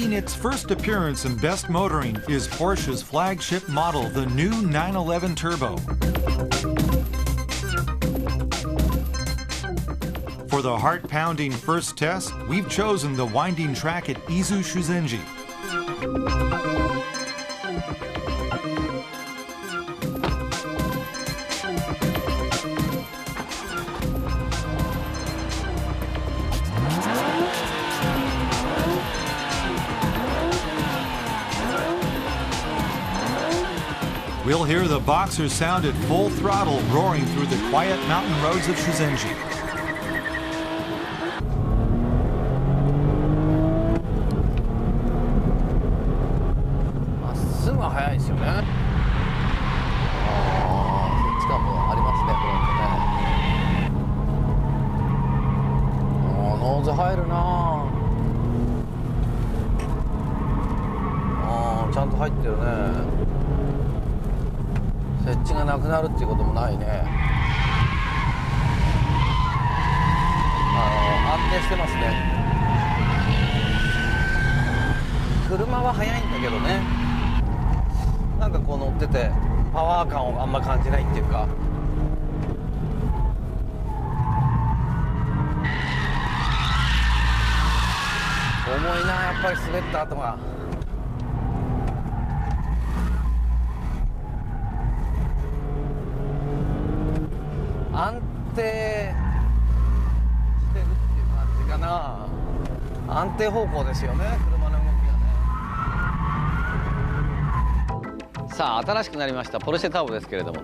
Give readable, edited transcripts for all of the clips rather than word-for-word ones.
Making its first appearance in Best Motoring is Porsche's flagship model, the new 911 Turbo. For the heart-pounding first test, we've chosen the winding track at Izu Shuzenji. We'll hear the Boxer sound at full throttle roaring through the quiet mountain roads of Shuzenji.さあ新しくなりましたポルシェターボですけれども、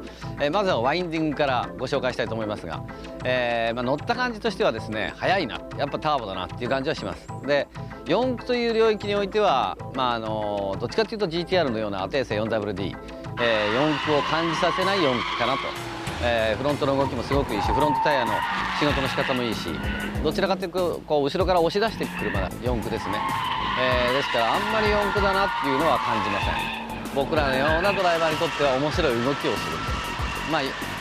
まずはワインディングからご紹介したいと思いますが、乗った感じとしてはですね速いな、やっぱターボだなっていう感じはします。で4駆という領域においては、どっちかというと GTR のようなアテーセ 4WD、4駆を感じさせない4駆かなと。フロントの動きもすごくいいし、フロントタイヤの仕事の仕方もいいし、どちらかというとこう後ろから押し出していく車4駆ですね。ですからあんまり4駆だなっていうのは感じません。僕らのようなドライバーにとっては面白い動きをする。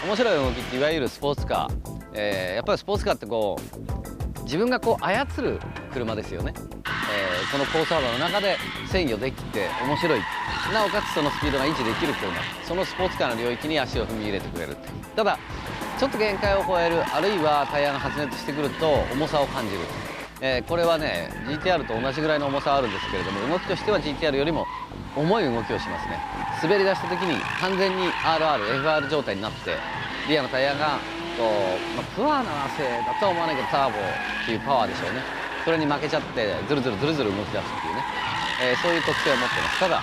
面白い動きっていわゆるスポーツカー、やっぱりスポーツカーってこう自分がこう操る車ですよね。このコースハードの中で制御できて面白い、なおかつそのスピードが維持できる車、そのスポーツカーの領域に足を踏み入れてくれる。ただちょっと限界を超える、あるいはタイヤが発熱してくると重さを感じる。これはね GTR と同じぐらいの重さはあるんですけれども、動きとしては GTR よりも重い動きをしますね。滑り出した時に完全に RR、FR 状態になって、リアのタイヤがこう、プアなせいだとは思わないけどターボっていうパワーでしょうね。それに負けちゃってズルズルズルズル動き出すっていうね、そういう特性を持ってます。ただ、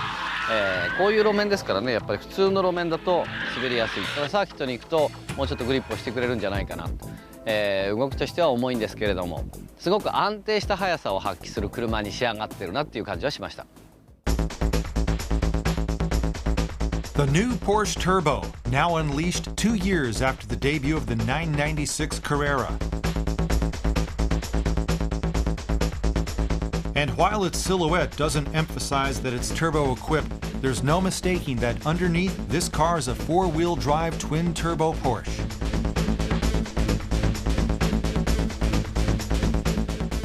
こういう路面ですからね、やっぱり普通の路面だと滑りやすい。ただサーキットに行くともうちょっとグリップをしてくれるんじゃないかな、動きとしては重いんですけれども、すごく安定した速さを発揮する車に仕上がってるなっていう感じはしました。The new Porsche Turbo, now unleashed 2 years after the debut of the 996 Carrera. And while its silhouette doesn't emphasize that it's turbo-equipped, there's no mistaking that underneath, this car is a 4-wheel drive twin-turbo Porsche.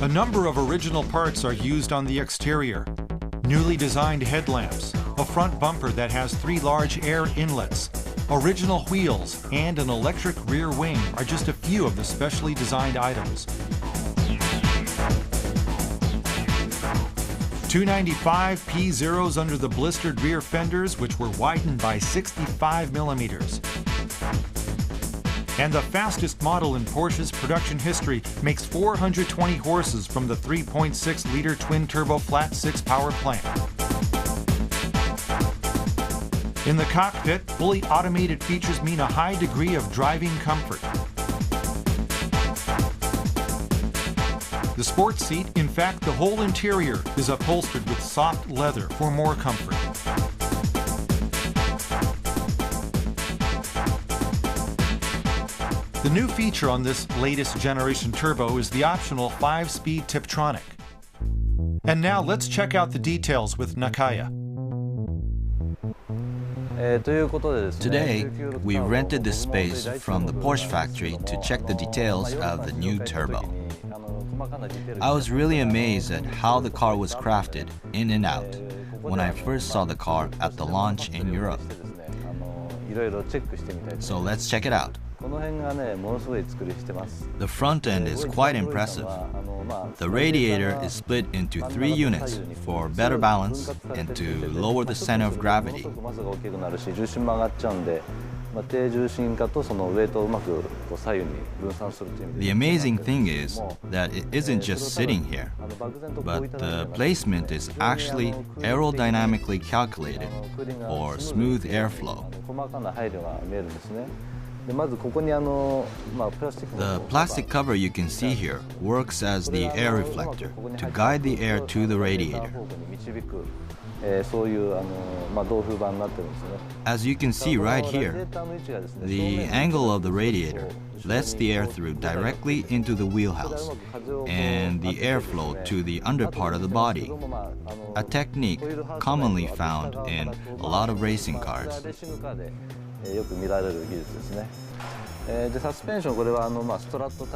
A number of original parts are used on the exterior. Newly designed headlamps, a front bumper that has 3 large air inlets, original wheels, and an electric rear wing are just a few of the specially designed items. 295 P0s under the blistered rear fenders, which were widened by 65 millimeters. And the fastest model in Porsche's production history makes 420 horses from the 3.6-liter twin-turbo flat-six power plant. In the cockpit, fully automated features mean a high degree of driving comfort. The sports seat, in fact, the whole interior is upholstered with soft leather for more comfort. The new feature on this latest generation turbo is the optional 5-speed Tiptronic. And now let's check out the details with Nakaya. Today, we rented this space from the Porsche factory to check the details of the new turbo. I was really amazed at how the car was crafted, in and out, when I first saw the car at the launch in Europe. So let's check it out. The front end is quite impressive. The radiator is split into 3 units for better balance and to lower the center of gravity. The amazing thing is that it isn't just sitting here, but the placement is actually aerodynamically calculated for smooth airflow. The plastic cover you can see here works as the air reflector to guide the air to the radiator. As you can see right here, the angle of the radiator lets the air through directly into the wheelhouse and the airflow to the under part of the body, a technique commonly found in a lot of racing cars.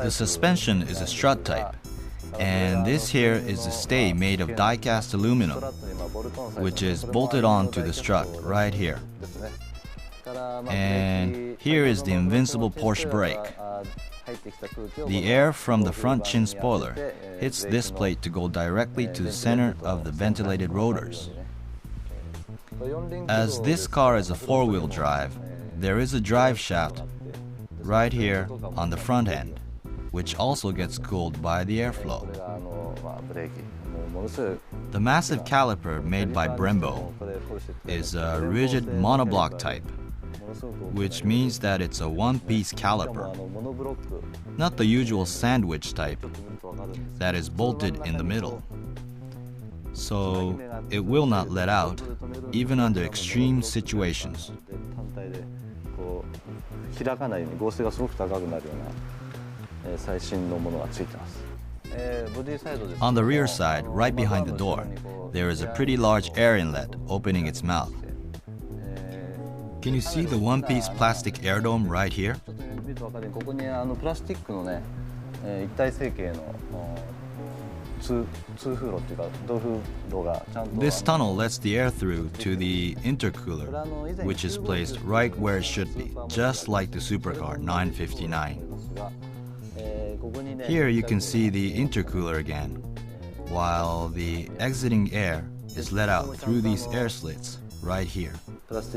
The suspension is a strut type, and this here is a stay made of die-cast aluminum, which is bolted onto the strut right here. And here is the invincible Porsche brake. The air from the front chin spoiler hits this plate to go directly to the center of the ventilated rotors. As this car is a 4-wheel drive, there is a drive shaft right here on the front end, which also gets cooled by the airflow. The massive caliper made by Brembo is a rigid monoblock type, which means that it's a one-piece caliper, not the usual sandwich type that is bolted in the middle. So it will not let out, even under extreme situations. On the rear side, right behind the door, there is a pretty large air inlet opening its mouth. Can you see the one-piece plastic air dome right here? This tunnel lets the air through to the intercooler, which is placed right where it should be, just like the supercar 959. Here you can see the intercooler again, while the exiting air is let out through these air slits right here. Let's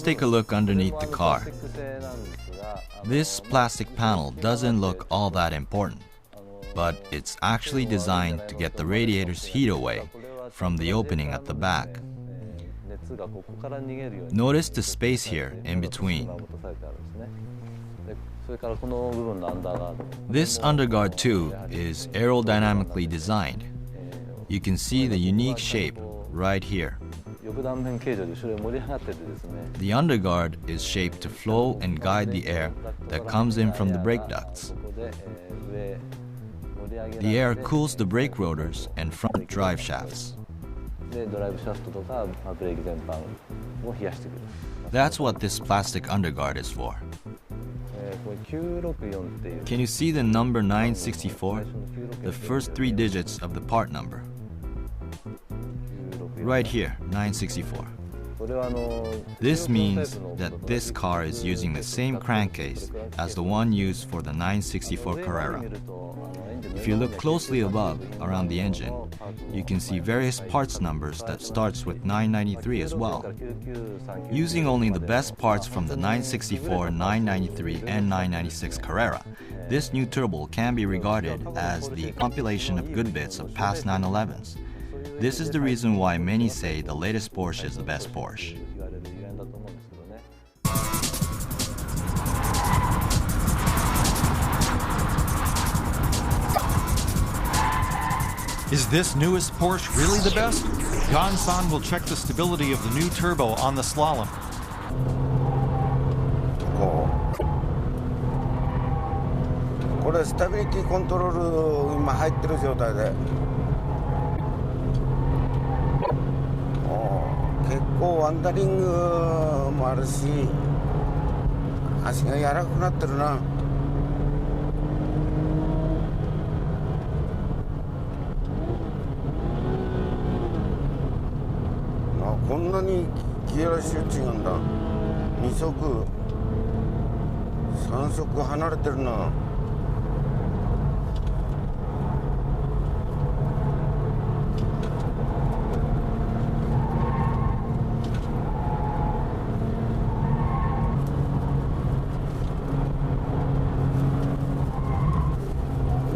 take a look underneath the car. This plastic panel doesn't look all that important, but it's actually designed to get the radiator's heat away from the opening at the back. Notice the space here in between. This underguard too is aerodynamically designed. You can see the unique shape right here. The underguard is shaped to flow and guide the air that comes in from the brake ducts. The air cools the brake rotors and front drive shafts. That's what this plastic underguard is for. Can you see the number 964? The first 3 digits of the part number. Right here, 964. This means that this car is using the same crankcase as the one used for the 964 Carrera. If you look closely above, around the engine, you can see various parts numbers that starts with 993 as well. Using only the best parts from the 964, 993, and 996 Carrera, this new turbo can be regarded as the compilation of good bits of past 911s. This is the reason why many say the latest Porsche is the best Porsche. Is this newest Porsche really the best? Gan-san will check the stability of the new turbo on the slalom. これスタビリティコントロール今入ってる状態で。結構ワンダリングもあるし、足が柔らかくなってるな。こんなにギア周知なんだ。2足3足離れてるな。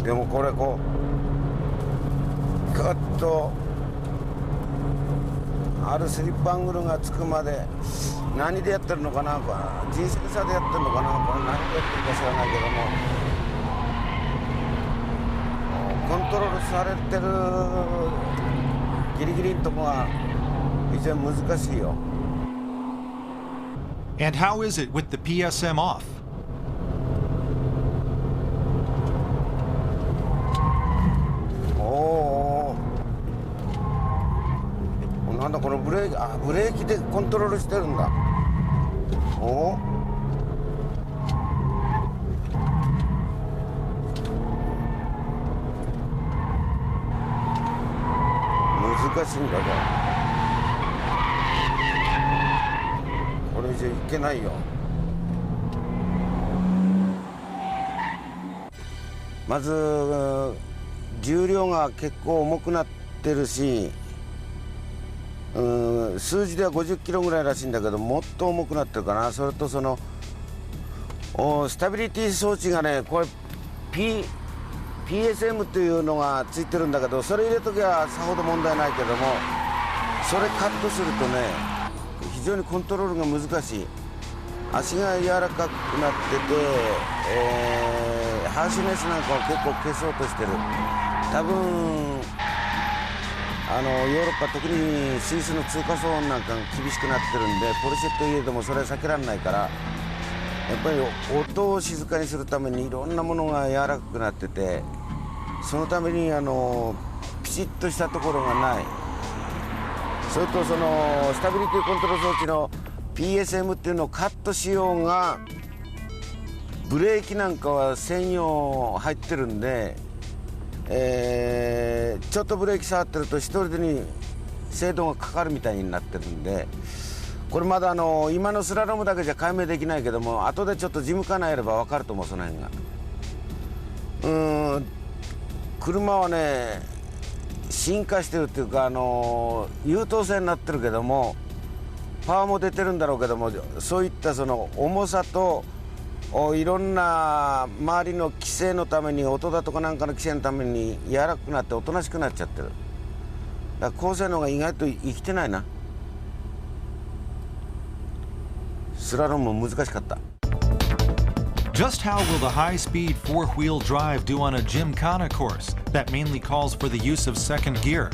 でもこれこうガッとあるスリップアングルがつくまで何でやってるのかな、G センサーでやってるのかな、これ何でやってるか知らないけども、コントロールされてるギリギリのとこが非常に難しいよ。 And how is it with the PSM off? なんだこのブレーキでコントロールしてるんだ。難しいんだね。これじゃいけないよ。まず重量が結構重くなってるし、数字では50キロぐらいらしいんだけど、もっと重くなってるかな。それとそのスタビリティ装置がね、これ、PSM というのがついてるんだけど、それ入れときはさほど問題ないけども、それカットするとね、非常にコントロールが難しい。足が柔らかくなってて、ハーシネスなんかを結構消そうとしてる。多分ヨーロッパ、特にスイスの通過騒音なんかが厳しくなってるんで、ポルシェといえどもそれは避けられないから、やっぱり音を静かにするためにいろんなものが柔らかくなってて、そのためにピチッとしたところがない。それとそのスタビリティコントロール装置の PSM っていうのをカットしようが、ブレーキなんかは専用入ってるんで、ちょっとブレーキ触ってると一人でに制動がかかるみたいになってるんで、これまだ今のスラロームだけじゃ解明できないけども、後でちょっと事務官やれば分かると思う、その辺が。車はね進化してるっていうか、優等生になってるけども、パワーも出てるんだろうけども、そういったその重さといろんな周りの規制のために、音だとかなんかの規制のために柔らかくなっておとなしくなっちゃってる。だから高性能が意外と生きてないな。スラロームも難しかった。 Just how will the high-speed four-wheel drive do on a Gymkhana course that mainly calls for the use of second gear?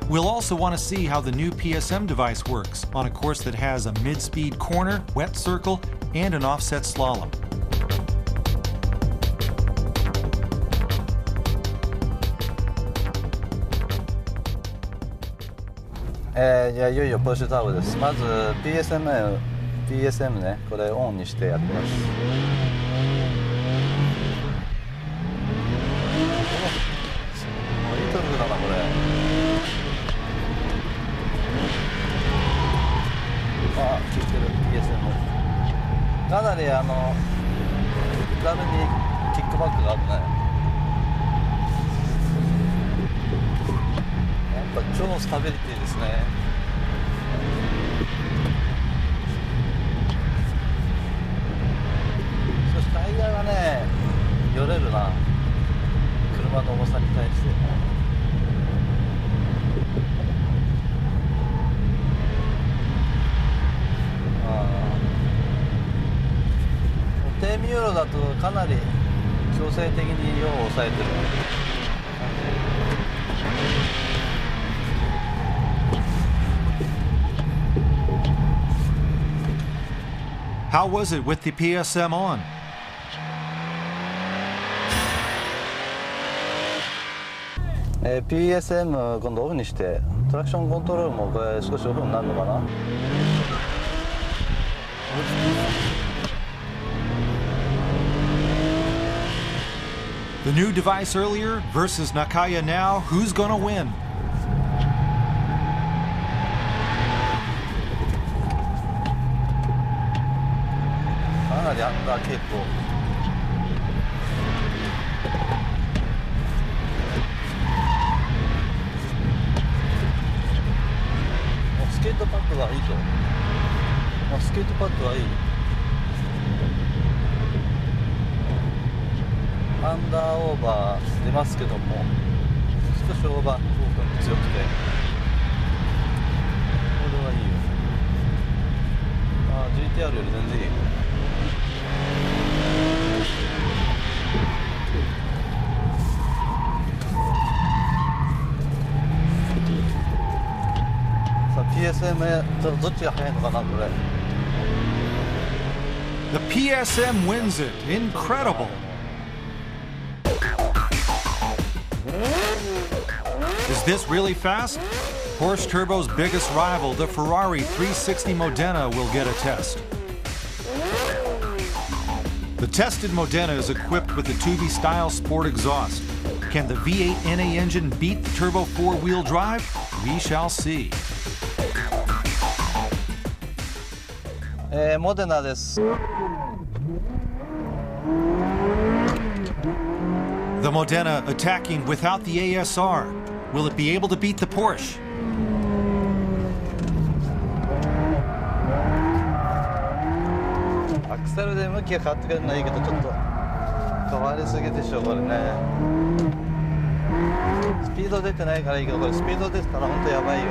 We'll also want to see how the new PSM device works on a course that has a mid-speed corner, wet circle, and an offset slalom. じゃあいよいよポルシェターボです。まず PSM ね、これオンにしてやってます。リトルだなこれ。あ、効いてる PSM。かなり手軽にキックバックがあるね。やっぱ超スタビリティですね。そしてタイヤがね、よれるな。車の重さに対して。低ミューロだとかなり強制的に量を抑えてる。How was it with the PSM on? PSM 今度オフにしてトラクションコントロールもこれ少しオフになるのかな。The new device earlier versus Nakaya now. Who's gonna win? かなりアンダー結構。スケートパッドはいいと。スケートパッドはいい。アンダーオーバー出ますけども、少しオーバーの方向に強くて、これはいいよ。GTR より全然いい。さあ PSM どっちが速いのかなこれ。The PSM wins it. Incredible. Is this really fast? Porsche Turbo's biggest rival, the Ferrari 360 Modena, will get a test. The tested Modena is equipped with the Tubi-style sport exhaust. Can the V8 NA engine beat the turbo four-wheel drive? We shall see. モデナです。The Modena attacking without the ASR. Will it be able to beat the Porsche? アクセルで向きが変わってくるのはいいけど、ちょっと変わりすぎでしょこれね。スピード出てないからいいけど、これスピード出てたら本当やばいよ。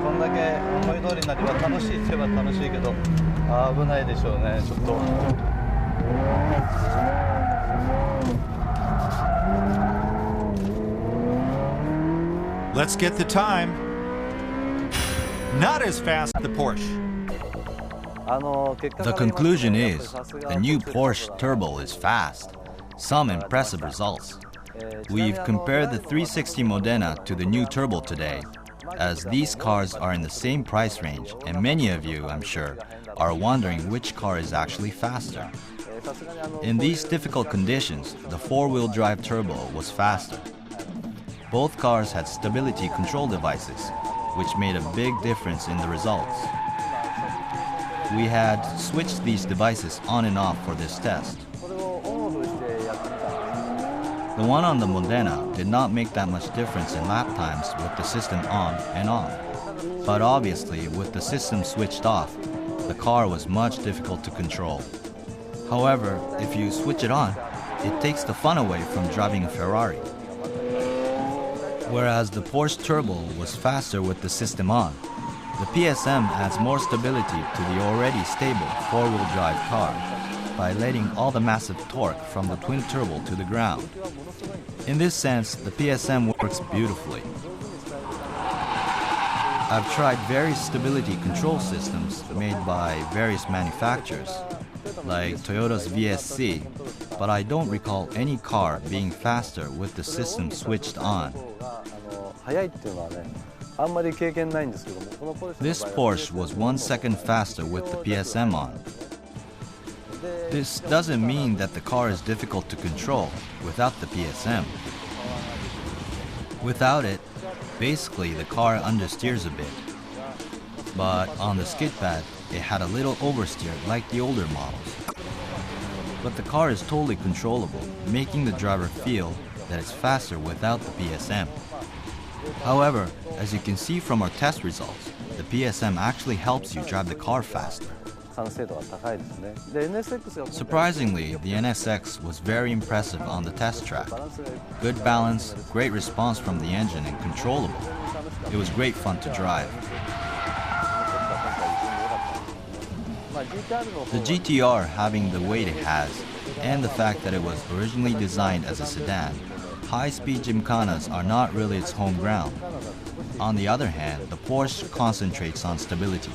こんだけ思い通りになれば楽しいって言えば楽しいけど、危ないでしょうねちょっと。Let's get the time. Not as fast as the Porsche. The conclusion is, the new Porsche Turbo is fast. Some impressive results. We've compared the 360 Modena to the new Turbo today, as these cars are in the same price range, and many of you, I'm sure, are wondering which car is actually faster. In these difficult conditions, the four-wheel drive Turbo was faster. Both cars had stability control devices, which made a big difference in the results. We had switched these devices on and off for this test. The one on the Modena did not make that much difference in lap times with the system on and off. But obviously, with the system switched off, the car was much difficult to control. However, if you switch it on, it takes the fun away from driving a Ferrari. Whereas the Porsche Turbo was faster with the system on, the PSM adds more stability to the already stable four-wheel drive car by letting all the massive torque from the twin turbo to the ground. In this sense, the PSM works beautifully. I've tried various stability control systems made by various manufacturers, like Toyota's VSC, but I don't recall any car being faster with the system switched on. This Porsche was 1 second faster with the PSM on. This doesn't mean that the car is difficult to control without the PSM. Without it, basically the car understeers a bit. But on the skid pad, it had a little oversteer like the older models. But the car is totally controllable, making the driver feel that it's faster without the PSM. However, as you can see from our test results, the PSM actually helps you drive the car faster. Surprisingly, the NSX was very impressive on the test track. Good balance, great response from the engine, and controllable. It was great fun to drive. The GTR having the weight it has, and the fact that it was originally designed as a sedan, high-speed gymkhanas are not really its home ground. On the other hand, the Porsche concentrates on stability.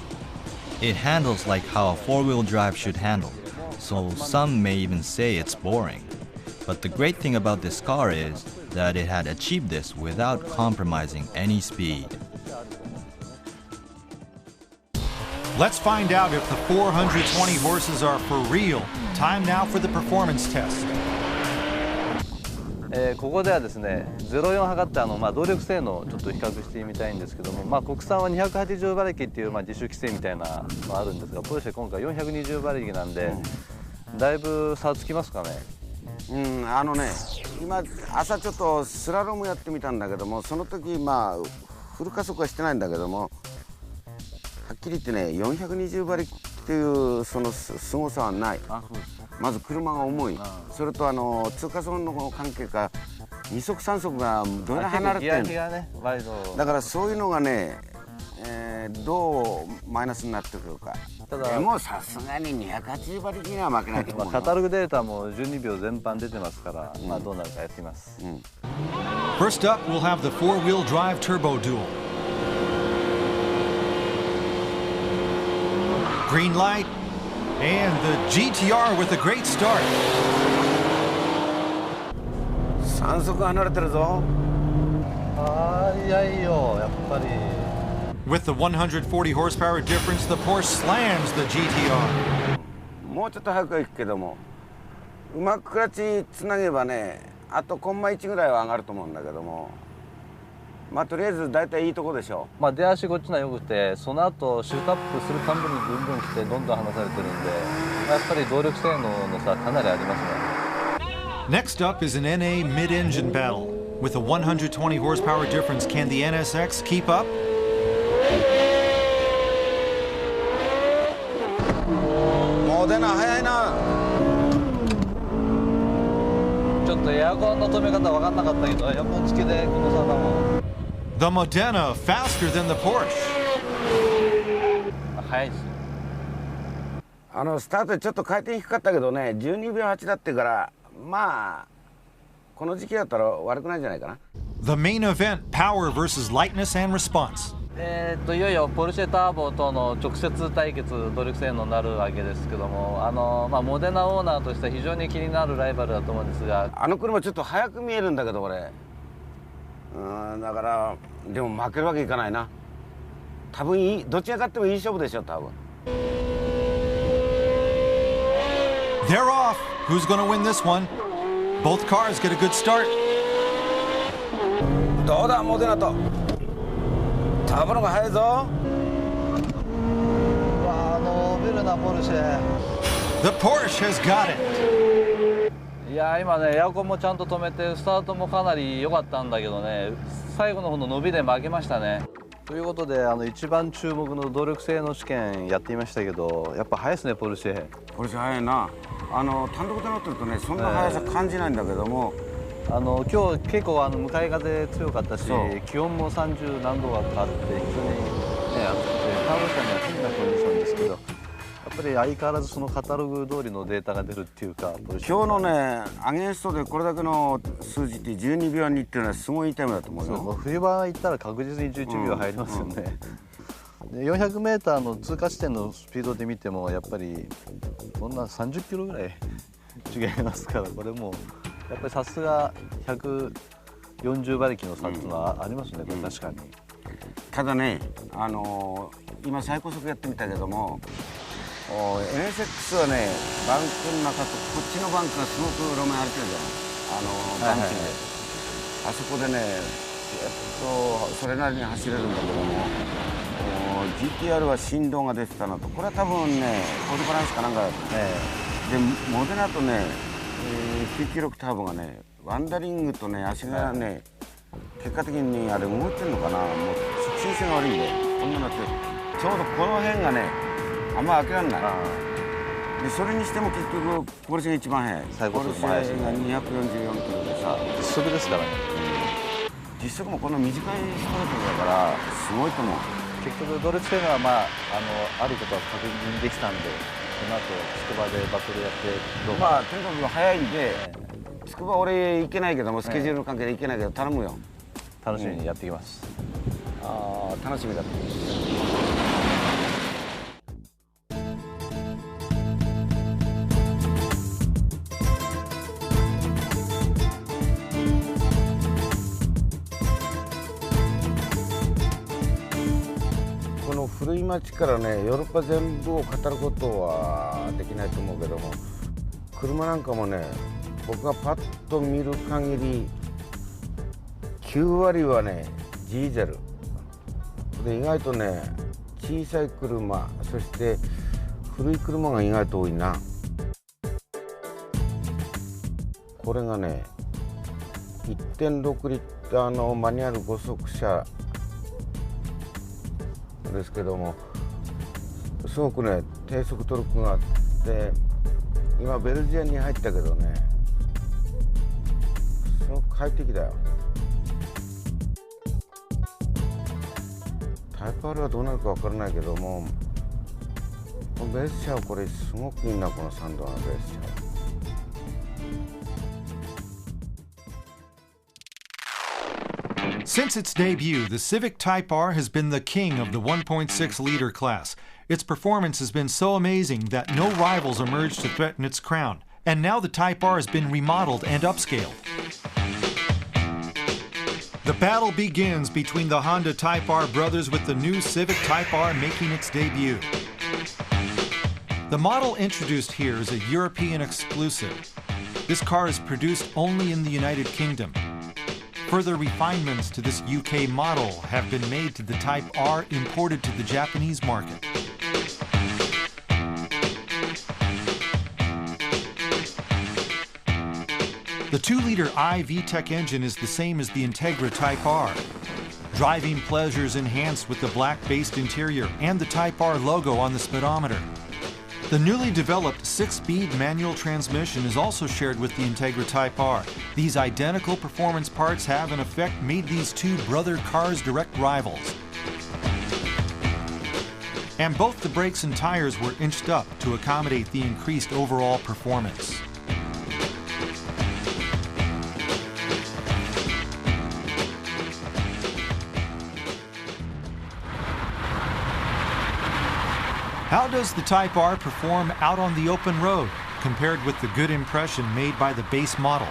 It handles like how a four-wheel drive should handle, so some may even say it's boring. But the great thing about this car is that it had achieved this without compromising any speed. Let's find out if the 420 horses are for real. Time now for the performance test. ここではですね、04測って動力性能をちょっと比較してみたいんですけども、国産は280馬力っていう自主規制みたいなのあるんですが、ポルシェ今回420馬力なんで、だいぶ差つきますかね。今朝ちょっとスラロームやってみたんだけども、その時フル加速はしてないんだけども、はっきり言ってね、420馬力っていうその凄さはない。まず車が重い、それと通過層の関係か2速3速がどれ離れてる、だからそういうのがね、どうマイナスになってくるか。でもさすがに280馬力には負けないと思う。カタログデータも12秒全般出てますから、どうなるかやってみます。First up, we'll have the four-wheel drive turbo duel. Green light, and the GTR with a great start. 3速離れてるぞ。早いよ、やっぱり。With the 140 horsepower difference, the Porsche slams the GTR. もうちょっと早く行くけども、うまくクラッチつなげばね、あとコンマ1ぐらいは上がると思うんだけども、とりあえず大体いいとこでしょう。出足こっちのはよくて、その後シュートアップするたんびにぐんぐん来てどんどん離されてるんで、やっぱり動力性能の差かなりありますね。Next up is an NA mid-engine battle. With a 120 horsepower difference, can the NSX keep up? もう出な早いな。ちょっとエアコンの止め方分かんなかったけど、エアコン付きでこの差だもん。The Modena faster than the Porsche. 早いです。スタートでちょっと回転低かったけどね、12秒8だってから、この時期だったら悪くないんじゃないかな。The main event, power versus lightness and response. いよいよポルシェターボとの直接対決、動力性能になるわけですけども、モデナオーナーとしては非常に気になるライバルだと思うんですが、車ちょっと速く見えるんだけど俺、だからでも負けるわけいかないな。多分どっちが勝ってもいい勝負でしょ多分。They're off. Who's going to win this one? Both cars get a good start. どうだモデナとターボのが速いぞ。伸びるなポルシェ。 The Porsche has got it. いや今ね、エアコンもちゃんと止めてスタートもかなり良かったんだけどね、最後の方の伸びで負けましたね。ということで一番注目の動力性能試験やってみましたけど、やっぱ速いですねポルシェ。ポルシェ速いな。単独で乗ってるとねそんな速さ感じないんだけども、今日結構向かい風強かったし、気温も30何度かあって非常にね暑くて、ターボ車には不利なコンディションですけど、やっぱり相変わらずそのカタログ通りのデータが出るっていうか、今日のねアゲンストでこれだけの数字って12秒2っていうのはすごいいいタイムだと思うよ。そう、冬場行ったら確実に11秒入りますよね。で 400m の通過地点のスピードで見てもやっぱりこんな30キロぐらい違いますから、これもうやっぱりさすが140馬力の差っていうのはありますね、これ確かに。ただね、今最高速やってみたけども、NSX はねバンクの中とこっちのバンクがすごく路面歩いてるじゃない、バンクで、あそこでねそれなりに走れるんだけども、GTR は振動が出てたのと、これは多分ねコードバランスかなんかだったね。でモデナとね、996ターボがねワンダリングとね足がね、結果的にあれ動いてるのかな、もう促進性が悪いんでこんなのってちょうどこの辺がねあんま開けられない。でそれにしても結局ポルシェが一番速い。最高速も速いしね。ポルシェが244キロでさ、実測ですからね。実測もこの短いストレートだからすごいと思う。結局動力性能はあることは確認できたんで、の後筑波でバトルやってどうか。まあとにかく早いんで、つくば俺行けないけども、スケジュールの関係で行けないけど頼むよ。楽しみにやってきます。ああ楽しみだと。この古い町からね、ヨーロッパ全部を語ることはできないと思うけども、車なんかもね、僕がパッと見る限り9割はねディーゼルで、意外とね小さい車、そして古い車が意外と多いな。これがね 1.6 リッターのマニュアル5速車ですけども、すごくね低速トルクがあって、今ベルジアンに入ったけどね、すごく快適だよ。タイプ R はどうなるかわからないけども、このベース車はこれすごくいいな、この3ドアのベース車は。Since its debut, the Civic Type R has been the king of the 1.6-liter class. Its performance has been so amazing that no rivals emerged to threaten its crown. And now the Type R has been remodeled and upscaled. The battle begins between the Honda Type R brothers with the new Civic Type R making its debut. The model introduced here is a European exclusive. This car is produced only in the United Kingdom. Further refinements to this UK model have been made to the Type R imported to the Japanese market. The 2-liter i-VTEC engine is the same as the Integra Type R. Driving pleasure is enhanced with the black-based interior and the Type R logo on the speedometer. The newly developed 6-speed manual transmission is also shared with the Integra Type R. These identical performance parts have in effect made these two brother cars direct rivals. And both the brakes and tires were inched up to accommodate the increased overall performance. How does the Type R perform out on the open road compared with the good impression made by the base model?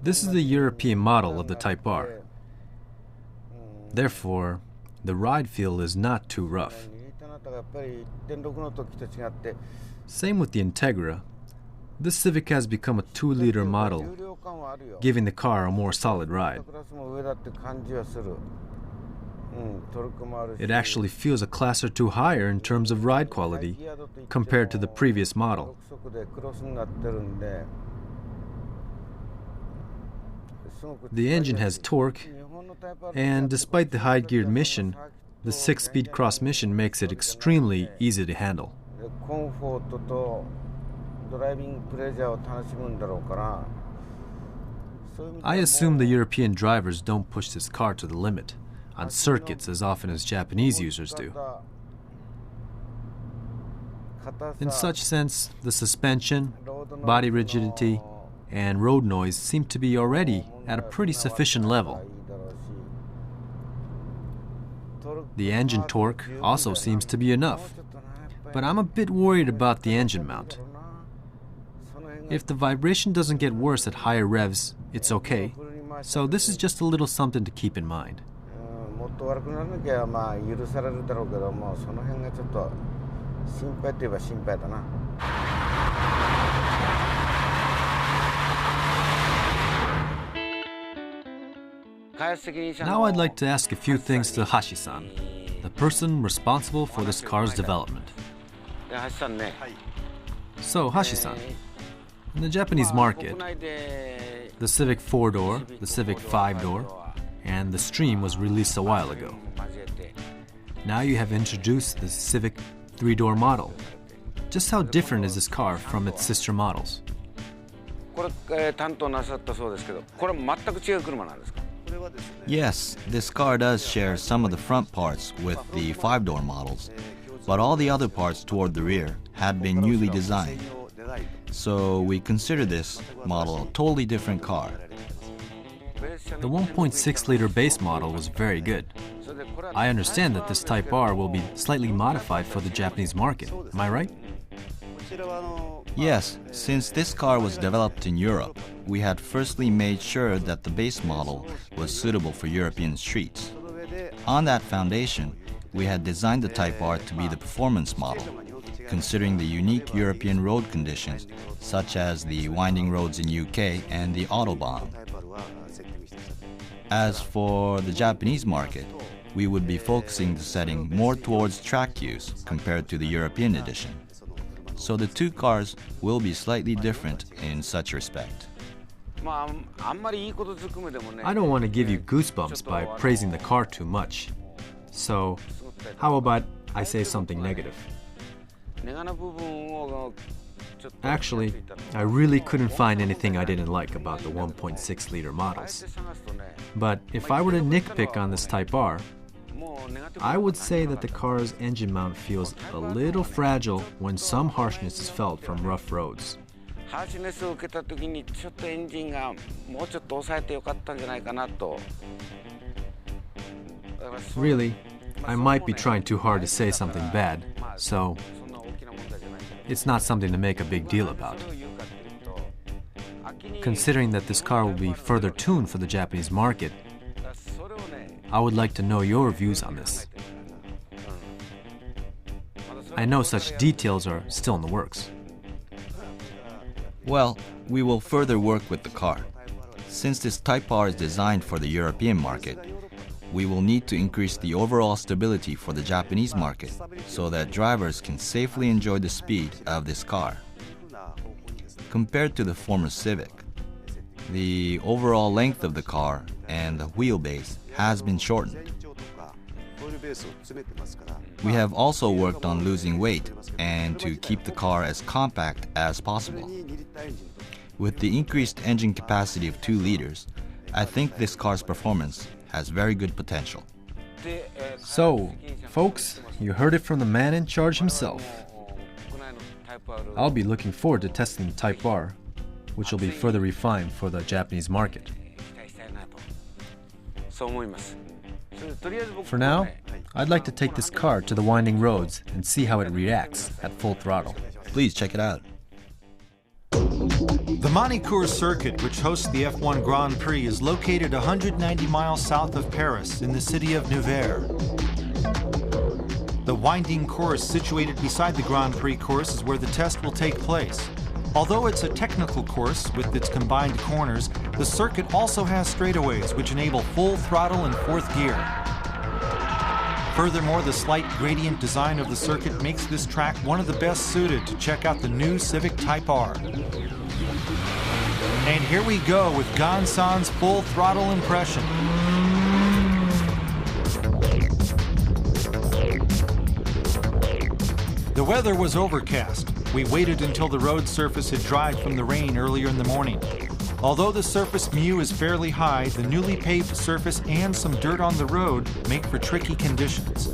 This is the European model of the Type R. Therefore, the ride feel is not too rough. Same with the Integra. This Civic has become a 2-liter model, giving the car a more solid ride. It actually feels a class or two higher in terms of ride quality compared to the previous model. The engine has torque, and despite the high-geared mission, the 6-speed cross mission makes it extremely easy to handle. I assume the European drivers don't push this car to the limit on circuits as often as Japanese users do. In such sense, the suspension, body rigidity, and road noise seem to be already at a pretty sufficient level. The engine torque also seems to be enough, but I'm a bit worried about the engine mount. If the vibration doesn't get worse at higher revs, it's okay. So this is just a little something to keep in mind. Now I'd like to ask a few things to Hashi-san, the person responsible for this car's development. So, Hashi-san, in the Japanese market, the Civic 4-door, the Civic 5-door, and the Stream was released a while ago. Now you have introduced the Civic 3-door model. Just how different is this car from its sister models? Yes, this car does share some of the front parts with the 5-door models, but all the other parts toward the rear had been newly designed. So we consider this model a totally different car. The 1.6-liter base model was very good. I understand that this Type R will be slightly modified for the Japanese market. Am I right? Yes, since this car was developed in Europe, we had firstly made sure that the base model was suitable for European streets. On that foundation, we had designed the Type R to be the performance model, considering the unique European road conditions, such as the winding roads in UK and the Autobahn. As for the Japanese market, we would be focusing the setting more towards track use compared to the European edition. So the two cars will be slightly different in such respect. I don't want to give you goosebumps by praising the car too much. So, how about I say something negative? Actually, I really couldn't find anything I didn't like about the 1.6-liter models. But if I were to nitpick on this Type R, I would say that the car's engine mount feels a little fragile when some harshness is felt from rough roads. Really, I might be trying too hard to say something bad, so it's not something to make a big deal about. Considering that this car will be further tuned for the Japanese market, I would like to know your views on this. I know such details are still in the works. Well, we will further work with the car. Since this Type R is designed for the European market, we will need to increase the overall stability for the Japanese market so that drivers can safely enjoy the speed of this car. Compared to the former Civic, the overall length of the car and the wheelbase has been shortened. We have also worked on losing weight and to keep the car as compact as possible. With the increased engine capacity of 2 liters, I think this car's performance has very good potential. So, folks, you heard it from the man in charge himself. I'll be looking forward to testing the Type R, which will be further refined for the Japanese market. For now, I'd like to take this car to the winding roads and see how it reacts at full throttle. Please check it out. The Manicourt circuit, which hosts the F1 Grand Prix, is located 190 miles south of Paris in the city of Nevers. The winding course situated beside the Grand Prix course is where the test will take place. Although it's a technical course with its combined corners, the circuit also has straightaways which enable full throttle and 4th gear. Furthermore, the slight gradient design of the circuit makes this track one of the best suited to check out the new Civic Type R. And here we go with Gon-san's full throttle impression. The weather was overcast. We waited until the road surface had dried from the rain earlier in the morning. Although the surface mu is fairly high, the newly paved surface and some dirt on the road make for tricky conditions.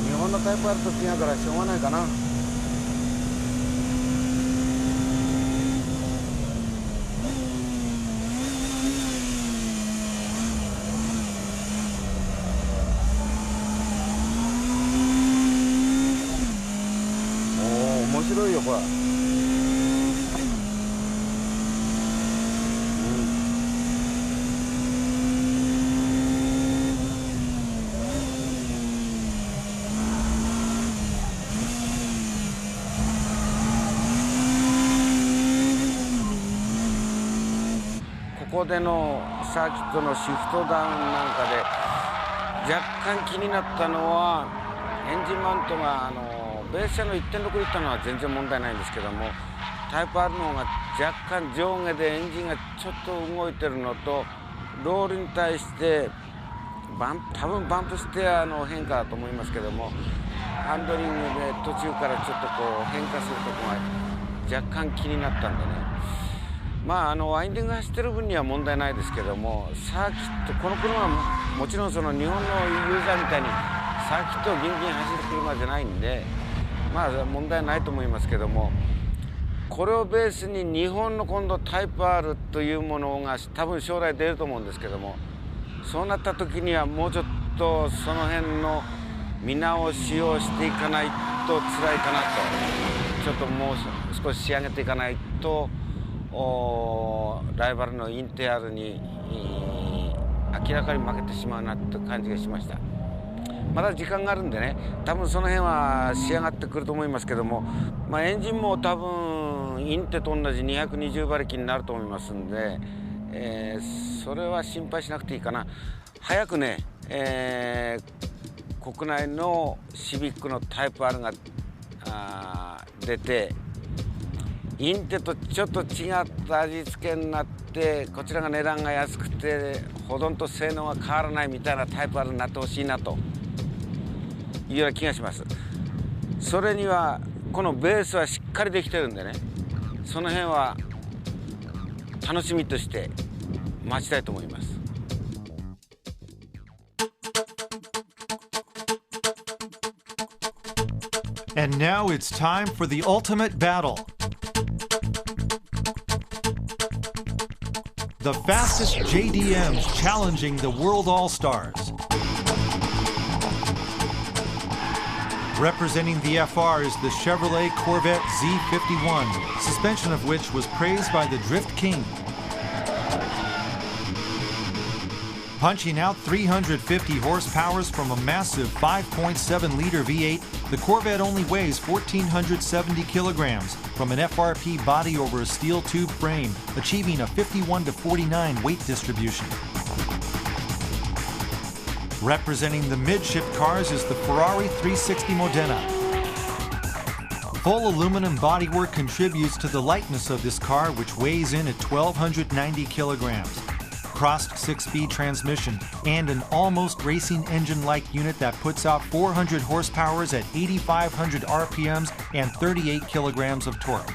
日本のタイプ R と違うからしょうがないかな。面白いよほら。ここでのサーキットのシフトダウンなんかで若干気になったのはエンジンマウントがベース車の 1.6 リッターのは全然問題ないんですけども、タイプ R の方が若干上下でエンジンがちょっと動いてるのと、ロールに対して多分バンプステアの変化だと思いますけども、ハンドリングで途中からちょっとこう変化するとこが若干気になったんでね、まあワインディング走ってる分には問題ないですけども、サーキットこの車はもちろんその日本のユーザーみたいにサーキットをギンギン走る車じゃないんで、まあ問題ないと思いますけども、これをベースに日本の今度タイプ R というものが多分将来出ると思うんですけども、そうなった時にはもうちょっとその辺の見直しをしていかないと辛いかなと、ちょっともう少し仕上げていかないとライバルのインテ R に明らかに負けてしまうなって感じがしました。まだ時間があるんでね、多分その辺は仕上がってくると思いますけども、エンジンも多分インテと同じ220馬力になると思いますんで、それは心配しなくていいかな。早くね、国内のシビックのタイプ R が出て、インテとちょっと違った味付けになって、こちらが値段が安くてほとんど性能が変わらないみたいなタイプ R になってほしいなというような気がします。それにはこのベースはしっかりできてるんでね、その辺は楽しみとして待ちたいと思います。And now it's time for the ultimate battle. The fastest JDMs challenging the World All-Stars. Representing the FR is the Chevrolet Corvette Z51, suspension of which was praised by the Drift King. Punching out 350 horsepower from a massive 5.7-liter V8, the Corvette only weighs 1,470 kilograms from an FRP body over a steel tube frame, achieving a 51-49 weight distribution. Representing the midship cars is the Ferrari 360 Modena. Full aluminum bodywork contributes to the lightness of this car, which weighs in at 1,290 kilograms. Crossed 6-speed transmission and an almost racing engine-like unit that puts out 400 horsepower at 8,500 RPMs and 38 kilograms of torque.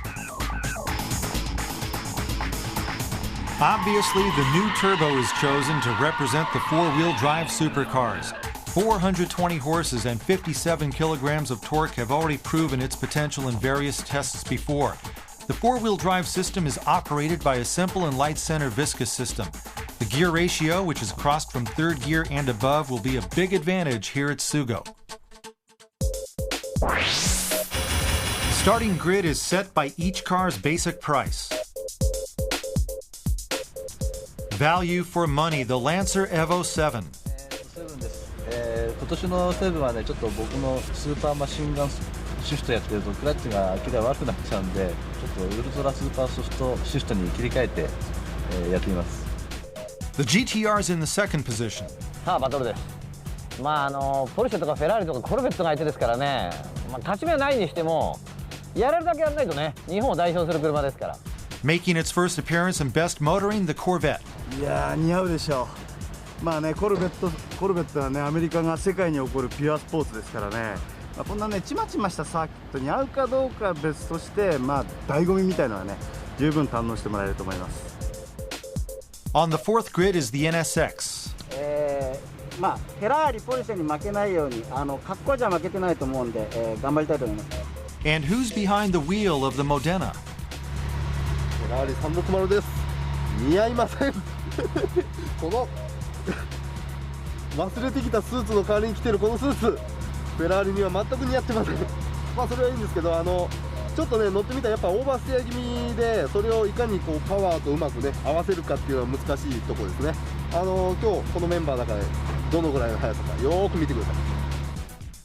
Obviously, the new turbo is chosen to represent the four-wheel drive supercars. 420 horses and 57 kilograms of torque have already proven its potential in various tests before. The four-wheel drive system is operated by a simple and light center viscous system. The gear ratio, which is crossed from third gear and above, will be a big advantage here at Sugo. The starting grid is set by each car's basic price. Value for money, the Lancer Evo 7. 今年のセブンはね、ちょっと僕のスーパーマシンガンシフトやってるとクラッチがキレが悪くなっちゃうんで、ちょっとウルトラスーパーソフトシフトに切り替えて、やっています。The GTR is in the second position. さあバトルです。ポルシェとかフェラーリとかコルベットが相手ですからね、勝ち目はないにしてもやれるだけやらないとね、日本を代表する車ですから。Making its first appearance in best motoring, the Corvette. いやー似合うでしょう。コルベットはね、アメリカが世界に誇るピュアスポーツですからね、こんなねちまちましたサーキットに合うかどうかは別として、醍醐味みたいなのはね十分堪能してもらえると思います。On the fourth grid is the NSX. まあフェラーリ、ポルシェに負けないように格好じゃ負けてないと思うんで、頑張りたいと思います。And who's behind the wheel of the Modena? フェラーリ360です。似合いません。この忘れてきたスーツの代わりに着てるこのスーツ、フェラーリには全く似合ってません。まあそれはいいんですけど、ちょっとね乗ってみたらやっぱオーバーステア気味で、それをいかにこうパワーとうまくね合わせるかっていうのは難しいところですね。今日このメンバーの中でどのぐらいの速さかよーく見てください。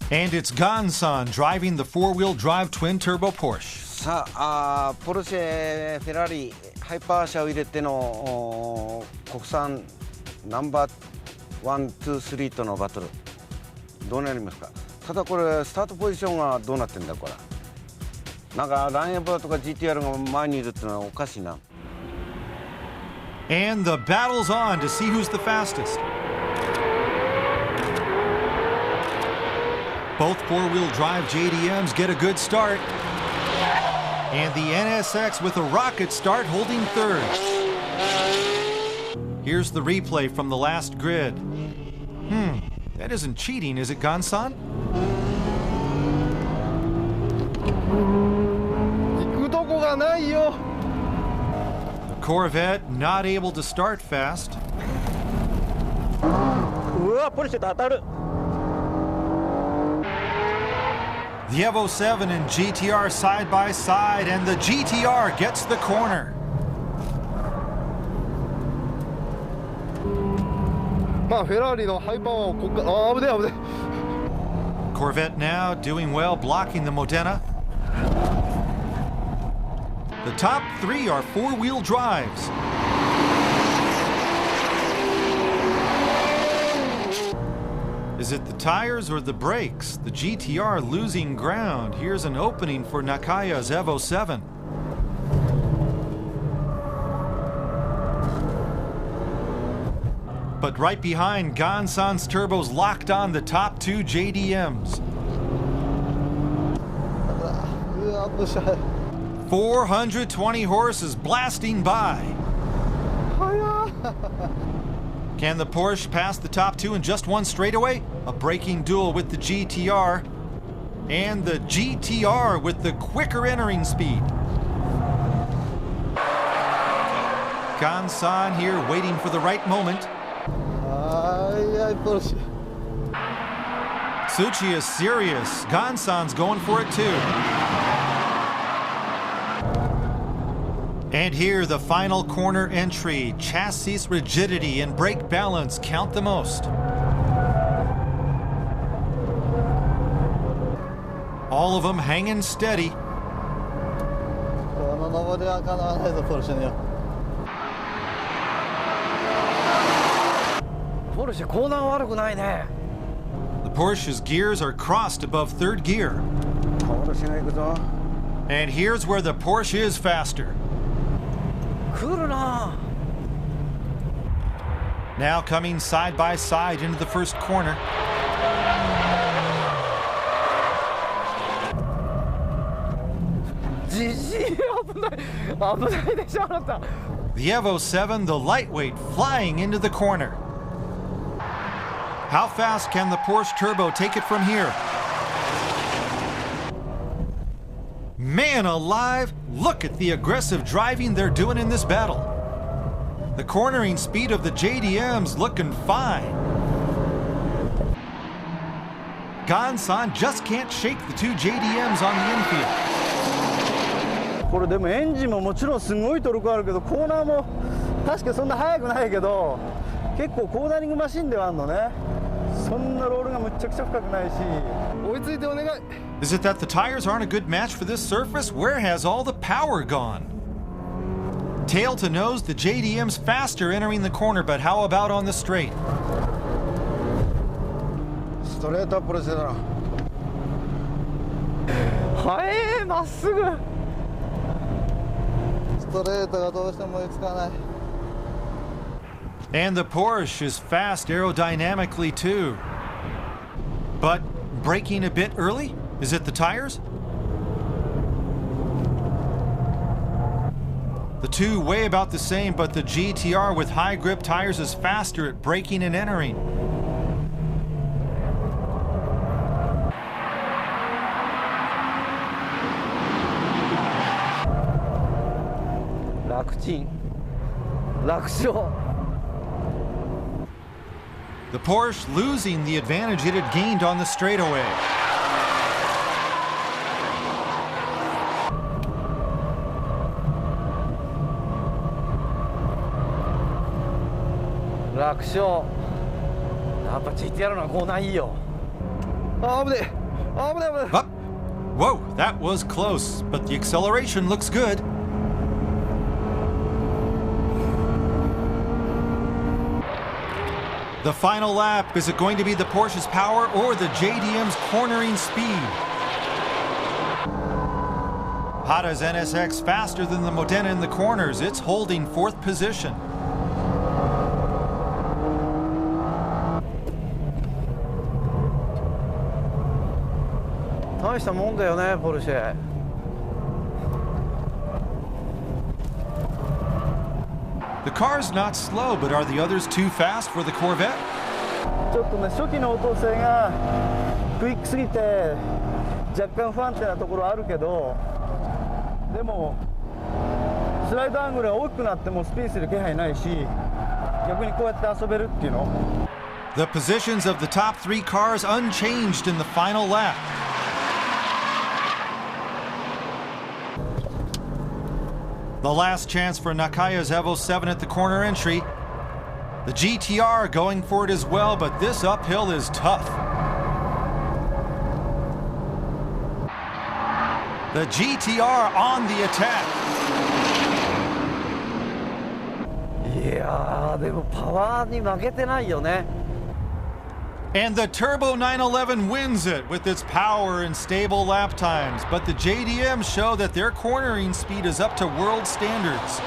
And it's Gon-san driving the four-wheel drive twin-turbo Porsche. さあポルシェ、フェラーリ、ハイパー車を入れての国産ナンバー1、2、3とのバトルどうなりますか。ただこれスタートポジションがどうなってんだこれ。なんかランエバーとか GTR が前にいるってのはおかしいな。 And the battle's on to see who's the fastest. Both four-wheel drive JDMs get a good start. And the NSX with a rocket start holding third. Here's the replay from the last grid. That isn't cheating, is it, Gon-san? 行くとこがないよ。 The Corvette not able to start fast. うわ、ポルシェと当たる。 The Evo 7 and GTR side by side, and the GTR gets the corner. まあフェラーリのハイパワーをここから危ねえ危ね Corvette now doing well blocking the Modena. The top three are four-wheel drives. Is it the tires or the brakes? The GTR losing ground. Here's an opening for Nakaya's Evo 7. But right behind, Gon-san's turbos locked on the top two JDMs. うわどうした。 420 horses blasting by. Can the Porsche pass the top two in just one straightaway? A braking duel with the GTR. And the GTR with the quicker entering speed. Gon-san here waiting for the right moment. はいポルシェ。 Tsuchi is serious. Gon-san's going for it too. And here, the final corner entry. Chassis rigidity and brake balance count the most. All of them hanging steady. この登りはかなわないぞポルシェには。ポルシェコーナー悪くないね。 The Porsche's gears are crossed above third gear. ポルシェが行くぞ。 And here's where the Porsche is faster. 来るな。 Now coming side by side into the first corner. The Evo 7, the lightweight, flying into the corner. How fast can the Porsche Turbo take it from here? Man alive, look at the aggressive driving they're doing in this battle. The cornering speed of the JDM's looking fine. Gon-san just can't shake the two JDMs on the infield. これでもエンジンももちろんすごいトルクあるけど、コーナーも確かそんな速くないけど、結構コーナリングマシンではあるのね。そんなロールがむっちゃくちゃ深くないし。追いついてお願い。 Is it that the tires aren't a good match for this surface? Where has all the power gone? Tail to nose, the JDM's faster entering the corner, but how about on the straight? ストレートはポルシェだな。速い、まっすぐ。ストレートがどうしても追いつかない。 And the Porsche is fast aerodynamically too. But braking a bit early? Is it the tires? The two weigh about the same, but the GTR with high grip tires is faster at braking and entering. 鎮楽勝 The Porsche losing the advantage it had gained on the straightaway.楽勝やっぱ GTR のはこうないよあ危ねえ危ねえ危ね Up. Whoa, that was close, but the acceleration looks good. The final lap, is it going to be the Porsche's power or the JDM's cornering speed? Hada's NSX faster than the Modena in the corners. It's holding fourth position.え大したもんだよねポルシェThe car's not slow, but are the others too fast for the Corvette? ちょっとね初期の応答性がクイックすぎて若干不安定なところあるけどでもスライドアングルが大きくなってもスピンする気配ないし逆にこうやって遊べるっていうの The positions of the top three cars unchanged in the final lap. The last chance for Nakaya's Evo 7 at the corner entry. The GTR going for it as well, but this uphill is tough. The GTR on the attack. いやーでもパワーに負けてないよね And the Turbo 911 wins it with its power and stable lap times, but the JDM show that their cornering speed is up to world standards.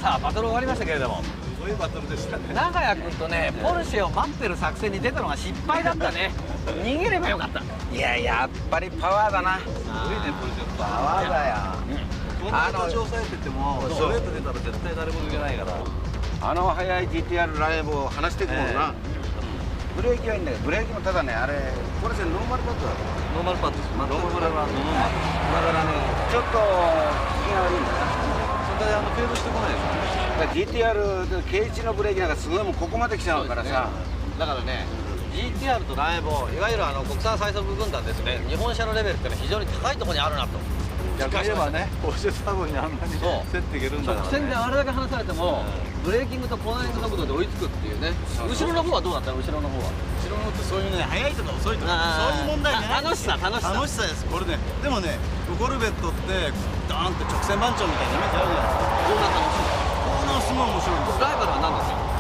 さあバトル終わりましたけれどもどういうバトルでしたね長谷君とねポルシェを待ってる作戦に出たのが失敗だったね逃げればよかったいややっぱりパワーだなすごいねポルシェパワーだよどんな形を抑えててもストレート出たら絶対誰も抜けないからあの速い GTR ライブを離していくもんな、ブレーキはいいんだけどブレーキもただねあれポルシェノーマルパッドだノーマルパッドです全くこれはノーマルだからねちょっと効きが悪いんだなそれでフェードしてこないですねだから GTR 軽1のブレーキなんかすごいもうここまで来ちゃうからさ、だからね GTR とライボいわゆる国産最速軍団ですね日本車のレベルってのは非常に高いところにあるなと逆に言えばねポルシェタブにあんなに競っていけるんだから、ね、直線であれだけ離されても、ブレーキングとコーナリング速度で追いつくっていうね後ろの方はどうだったの後ろの方は後ろのってそういうね速いとか遅いとかそういう問題じゃない楽しさですこれねでもねコルベットってドーンって直線番長みたいなイメージあるじゃないですかこうなったのコーナーすごい面白いんですライバルは何ですか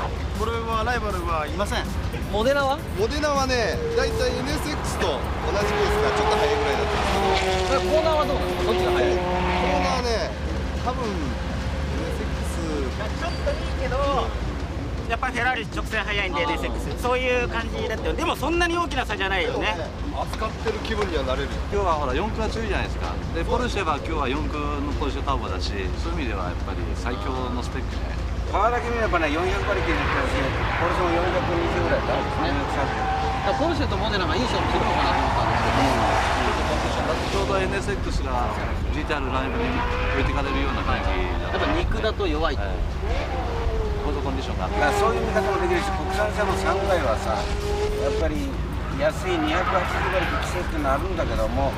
これはライバルはいませんモデナはモデナはねだいたい NSX と同じペースがちょっと速いぐらいだったんですけどコーナーはどうなのどっちが速いコーナーね多分 NSX ちょっといいけどやっぱりフェラーリ直線速いんで NSX そういう感じだったよでもそんなに大きな差じゃないよね扱ってる気分にはなれる今日はほら4区が強いじゃないですかでポルシェは今日は4区のポルシェターボだしそういう意味ではやっぱり最強のスペックねパワーだけ見ればね400馬力になったしポルシェも420ぐらいだったんですねポルシェとモデナがいい勝負するのかなと思ったんですけど、ちょうど NSX が GTR ライブに置いてかれるような感じやっぱ肉だと弱いと、コードコンディションがそういう見方もできるし国産車の3台はさやっぱり安い280馬力規制っていうのあるんだけども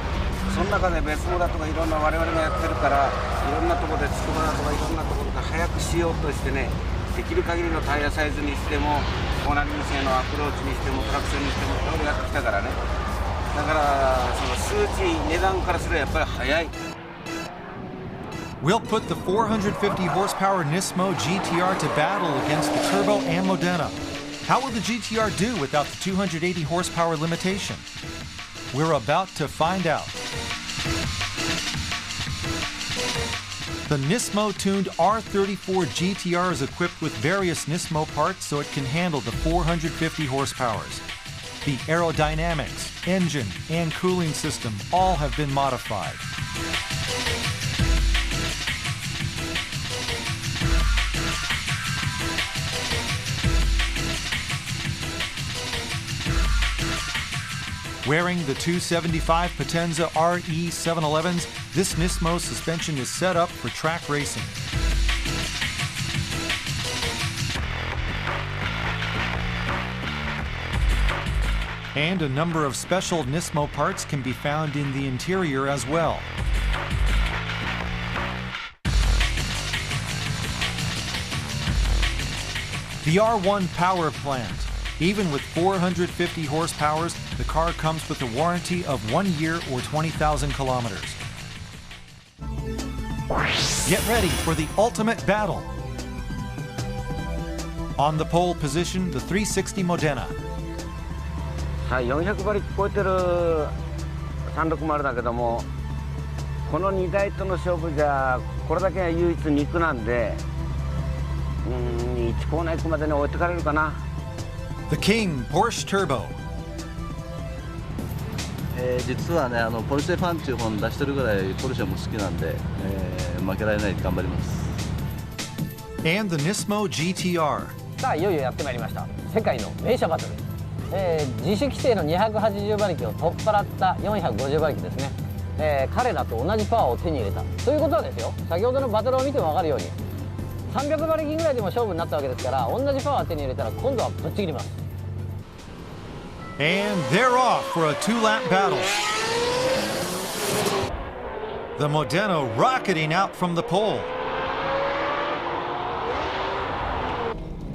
その中で別網だとかいろんな我々がやってるからいろんなところでつくばだとかいろんなところで速くしようとしてねできる限りのタイヤサイズにしてもコーナリング性のアプローチにしてもトラクションにしてもいろいろやってきたからねだからその数値値段からすればやっぱり速い We'll put the 450 horsepower Nismo GTR to battle against the Turbo and Modena. How will the GTR do without the 280 horsepower limitation? We're about to find out. The Nismo-tuned R34 GTR is equipped with various Nismo parts so it can handle the 450 horsepowers. The aerodynamics, engine, and cooling system all have been modified. Wearing the 275 Potenza RE 711s, this Nismo suspension is set up for track racing. And a number of special Nismo parts can be found in the interior as well. The R1 power plant. Even with 450 horsepower, the car comes with a warranty of 1 year or 20,000 kilometers. Get ready for the ultimate battle. On the pole position, the 360 Modena. 400馬力超えてる360だけども、この2台との勝負じゃこれだけが唯一2区なんで、1コーナー行くまでに置いてかれるかな。The King Porsche Turbo. 実はね、ポルシェファンっていう本出してるぐらいポルシェも好きなんで、負けられないで頑張ります。And the Nismo GTR. さあいよいよやってまいりました。世界の名車バトル。自主規定の280馬力を取っ払った450馬力ですね。彼らと同じパワーを手に入れたということはですよ、先ほどのバトルを見ても分かるように300馬力ぐらいでも勝負になったわけですから、同じパワーを手に入れたら今度はぶっちぎります。And they're off for a two-lap battle. The Modena rocketing out from the pole.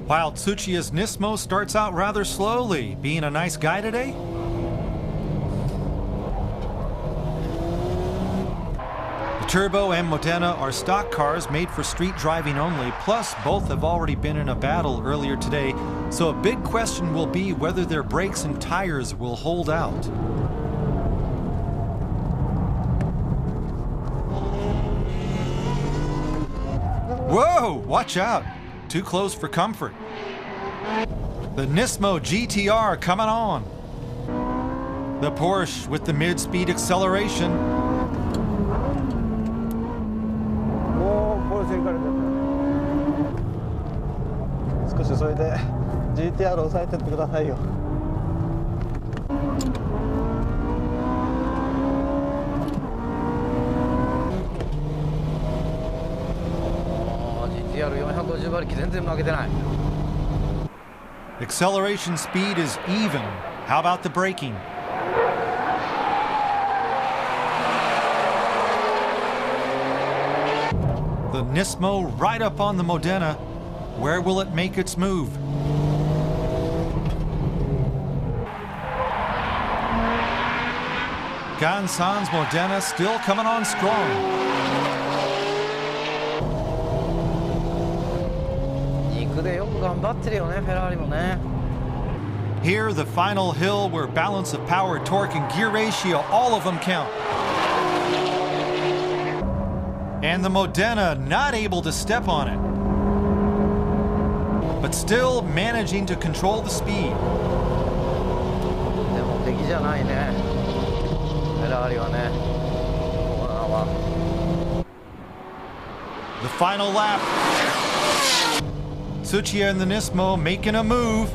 While Tsuchiya's Nismo starts out rather slowly, being a nice guy today. The Turbo and Modena are stock cars made for street driving only, plus both have already been in a battle earlier today, so a big question will be whether their brakes and tires will hold out. Whoa, watch out. Too close for comfort. The Nismo GTR coming on. The Porsche with the mid-speed acceleration. もうポルシェ行かれてる。少しそれで GTR を抑えてってくださいよ。GTR450 馬力全然負けてない。Acceleration speed is even. How about the braking? The Nismo right up on the Modena. Where will it make its move? Gansan's Modena still coming on strong. 2区でよく頑張ってるよね、フェラーリもね。Here, the final hill where balance of power, torque, and gear ratio, all of them count. And the Modena not able to step on it, but still managing to control the speed. でも敵じゃないね、フェラーリはね。The final lap. Tsuchiya and the Nismo making a move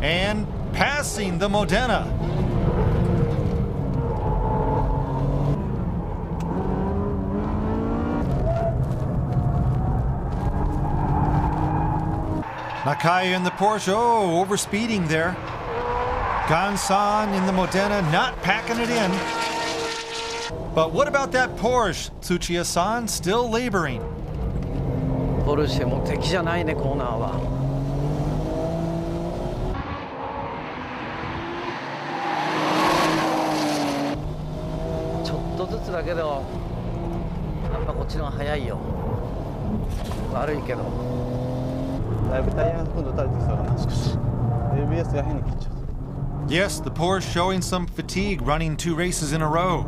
and passing the Modena. Nakaya in the Porsche, overspeeding there. Gansan in the Modena not packing it in. But what about that Porsche? Tsuchiya-san still laboring. ポルシェも敵じゃないね、コーナーは。ちょっとずつだけどやっぱこっちの方が速いよ。悪いけどだいぶタイヤが今度垂れてきそうだな。少し ABS が変に切っちゃう。 Yes, the Porsche showing some fatigue running 2 races in a row.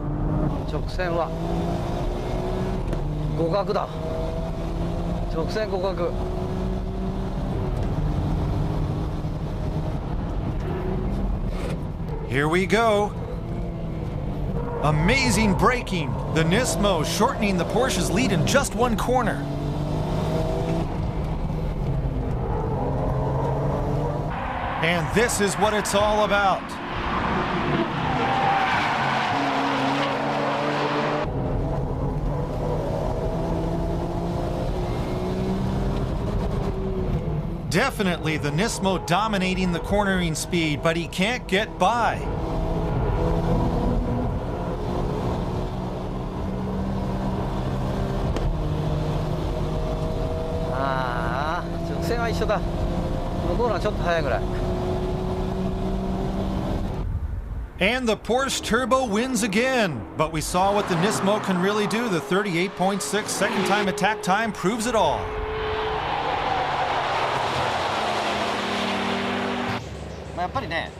直線は互角だ。直線互角。Here we go. Amazing braking. The Nismo shortening the Porsche's lead in just 1 corner. And this is what it's all about. Definitely the Nismo dominating the cornering speed, but he can't get by. And the Porsche Turbo wins again. But we saw what the Nismo can really do. The 38.6 second time attack time proves it all. やっぱりね、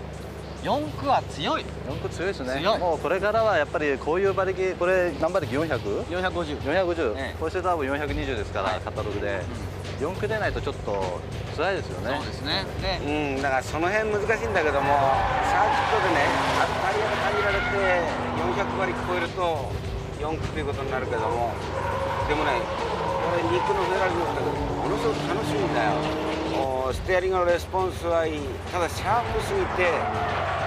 4区は強い。4区強いですね。強い。もうこれからはやっぱりこういう馬力、これ何馬力400？ 450。450。ポルシェターボ420ですから、カタログで。4区出ないとちょっと辛いですよね。そうですね。だからその辺難しいんだけども、サーキットでね、タイヤが限られて400馬力超えると4区ということになるけども、でもね、これ2区のフェラーリなんだけど、ものすごく楽しいんだよ。ステアリングのレスポンスはいい。ただシャープすぎて、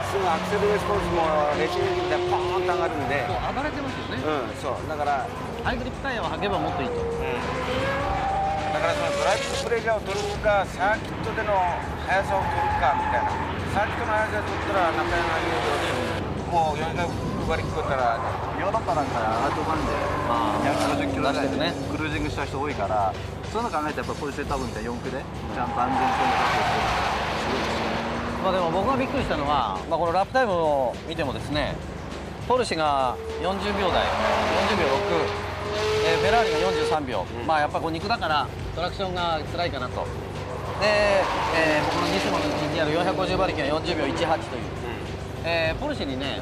すぐアクセルレスポンスもレシーブでポーンと上がるんで。そう暴れてますよね。そうだからハイグリップタイヤを履けばもっといいと。だからそのドライブプレジャーを取るか、サーキットでの速さを取るかみたいな。サーキットの速さを取ったら中山が言うようにもう400馬力超えたらヨーロッパなんかアウトバンで250キロぐらいでねクルージングした人多いから、そういうの考えてやっぱポルシェターボみたいな4区でちゃんと安全性の確保をする。まあでも僕がびっくりしたのは、このラップタイムを見てもですね、ポルシェが40秒台、40秒6。フェラーリが43秒、やっぱり2区だからトラクションが辛いかなと。で、僕のニスモの GTR450 馬力が40秒18という、ポルシェにね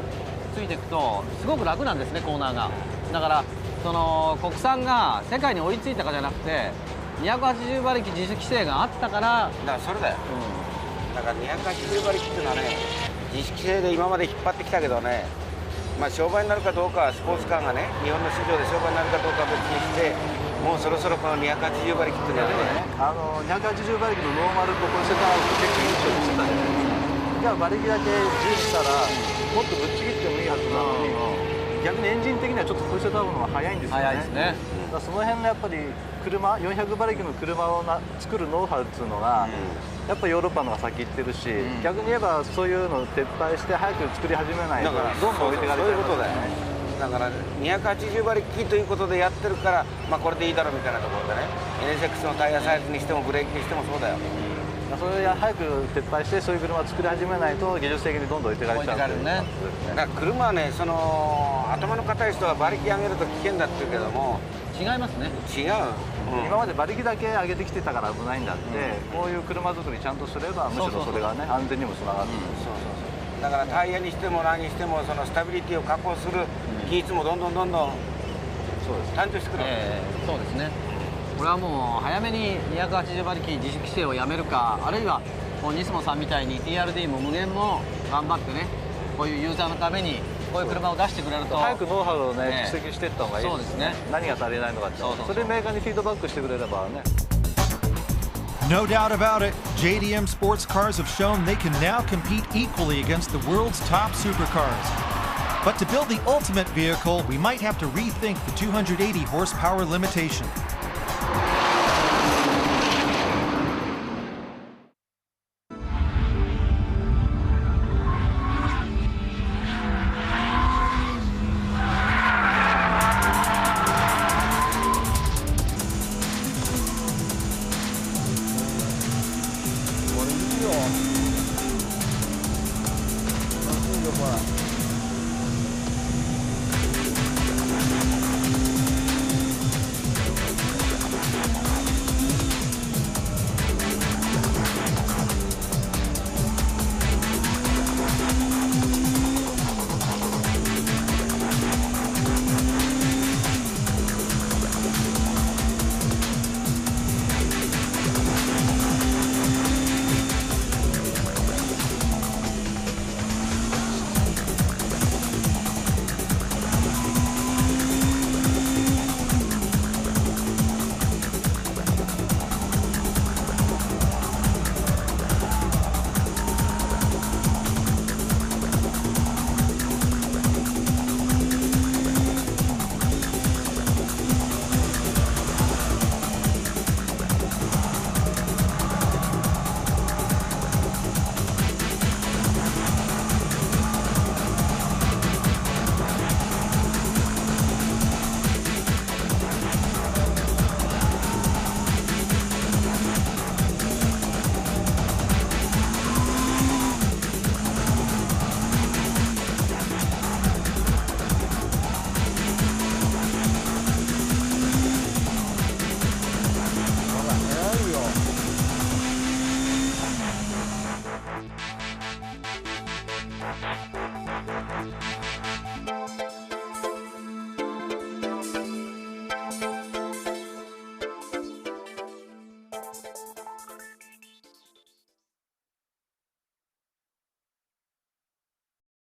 ついていくとすごく楽なんですね、コーナーが。だからその国産が世界に追いついたかじゃなくて、280馬力自主規制があったから。だからそれだよ、だから280馬力っていうのはね、自主規制で今まで引っ張ってきたけどね、商売になるかどうかはスポーツカーがね、日本の市場で商売になるかどうかは別にして、もうそろそろこの280馬力っていうのはね、280馬力のノーマルとポルシェターボ結構いい勝負してたじゃないですか。じゃあ馬力だけ重視したらもっとぶっちぎってもいいはずなのに、逆にエンジン的にはちょっとポルシェターボの方が速いんですよね。速いですね。だからその辺のやっぱり車400馬力の車を作るノウハウっていうのが、やっぱヨーロッパの方が先行ってるし、逆に言えばそういうのを撤廃して早く作り始めないとどんどん置いていかれちゃいますよね。だから280馬力ということでやってるから、これでいいだろうみたいなところでね、NSX のタイヤサイズにしてもブレーキにしてもそうだよ。それを早く撤廃してそういう車を作り始めないと技術的にどんどん置いていかれちゃうっていうね。だから車はね、その頭の固い人は馬力上げると危険だって言うけども、違いますね。違う、今まで馬力だけ上げてきてたから危ないんだって、こういう車作りちゃんとすればむしろそれがね安全にもつながる。だからタイヤにしても何にしてもそのスタビリティを確保する技術もどんどん誕生してくる。そうですね。これはもう早めに280馬力自主規制をやめるか、あるいはもうニスモさんみたいに TRD も無限も頑張ってね、こういうユーザーのためにこういう車を出してくれると早くノウハウをね蓄積していった方がいいですね。そうですね。何が足りないのかってそれメーカーにフィードバックしてくれればね。No doubt about it, JDM sports cars have shown they can now compete equally against the world's top supercars. But to build the ultimate vehicle, we might have to rethink the 280 horsepower limitation.